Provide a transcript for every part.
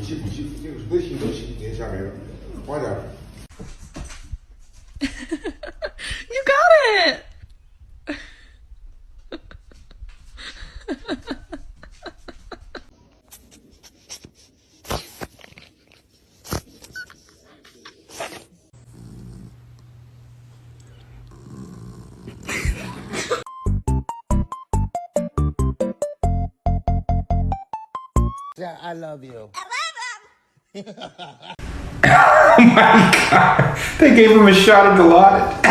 起，这个不行就行，停下来了，快点。You got it! Yeah, I love you. Oh my god! They gave him a shot of Dilaudid.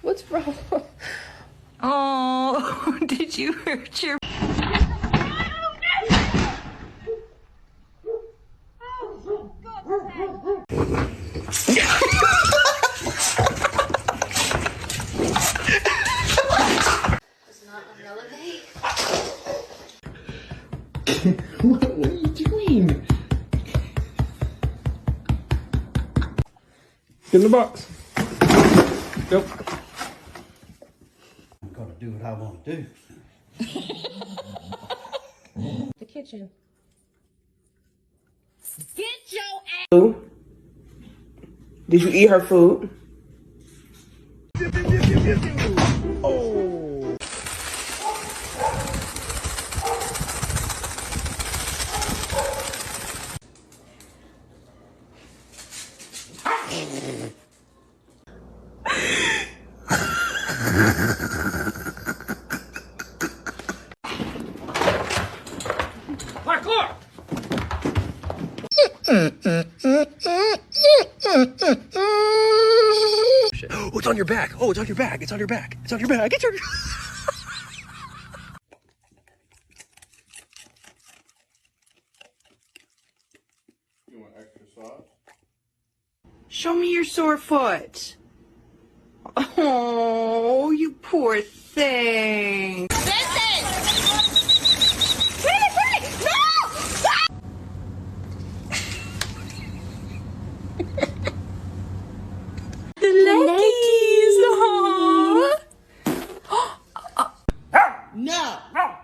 What's wrong? Oh, did you hurt your... What are you doing? Get in the box. Go. I'm gonna do what I want to do. The kitchen. Did you eat her food? Oh, it's on your back. Oh, it's on your back. It's on your back. It's on your back. It's on your... You want extra sauce? Show me your sore foot. Oh, you poor thing. The leggies. Aww. No.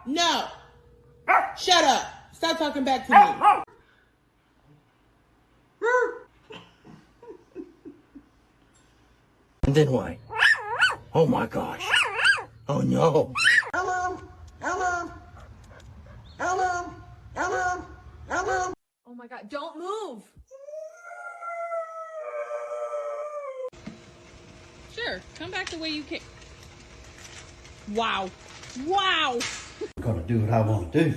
No. Shut up. Stop talking back to me. And then what? Oh my gosh. Oh no. Hello. Hello. Hello. Hello. Hello. Oh my God, don't move. Sure, come back the way you came. Wow. Wow. I'm gonna do what I want to do.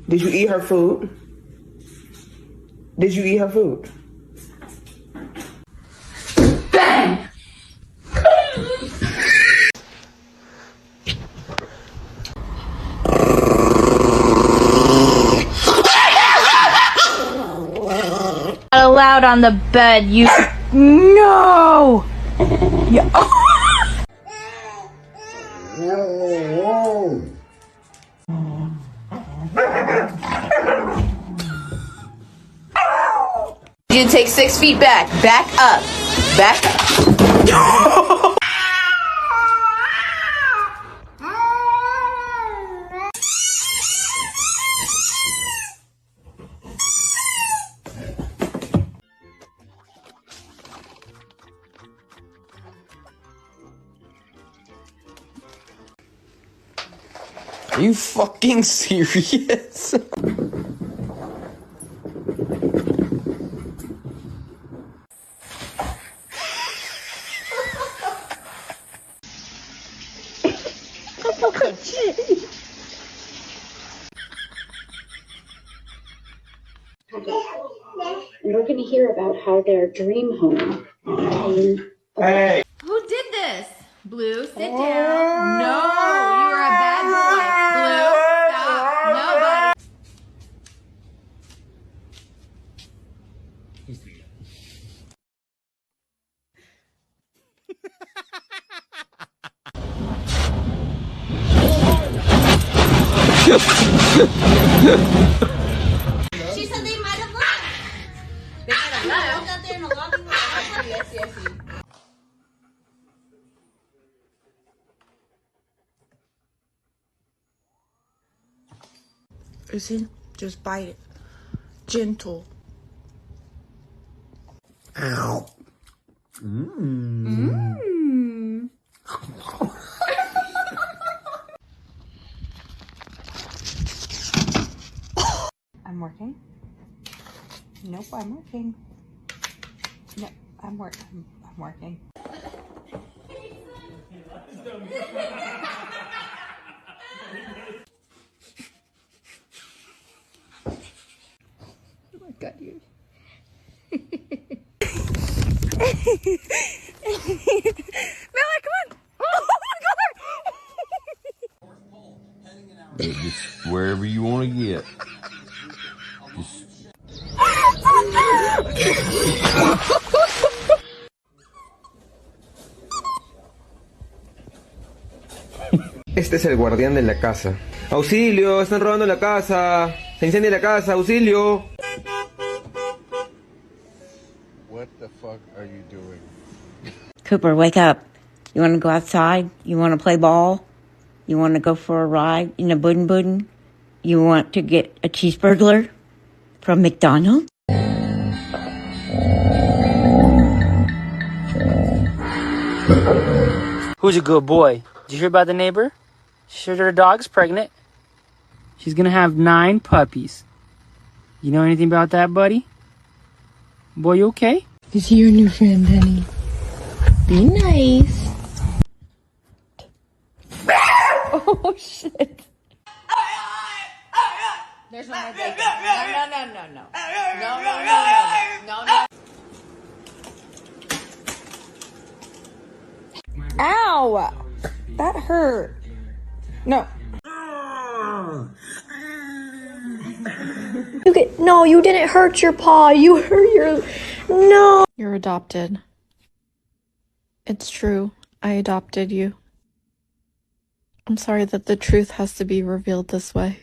Did you eat her food? Did you eat her food? Bang! Not allowed on the bed, you... No! Yeah. You take 6 feet back. Back up. Back up. Are you fucking serious? We're going to hear about how their dream home became Hey! Who did this? Blue, sit down. No, you're a bad boy. Blue, stop. Nobody. She said they might have left. They might have left. I got there in the lobby. I see. You see? Just bite it. Gentle. Ow. I'm working. Nope, I'm working. No, I'm working. I'm working. Oh my god, you. Miller, come on! Oh my god! Just wherever you want to get. Este es el guardián de la casa. ¡Auxilio! ¡Están robando la casa! ¡Se incendia la casa! ¡Auxilio! What the fuck are you doing? Cooper, wake up. You want to go outside? You want to play ball? You want to go for a ride in a puddin'? You want to get a cheeseburger from McDonald's? Who's a good boy? Did you hear about the neighbor? She said her dog's pregnant. She's gonna have 9 puppies. You know anything about that, buddy? Boy, you okay? Is he your new friend, honey? Be nice. Oh, shit. There's no more bacon. No. Ow! That hurt. No. No, you didn't hurt your paw. You hurt your... No. You're adopted. It's true. I adopted you. I'm sorry that the truth has to be revealed this way.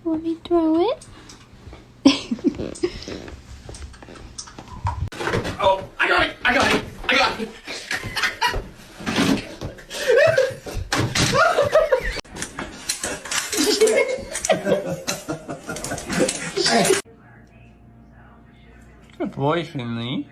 Want me to throw it? Oh, I got it! Good boy, Finley.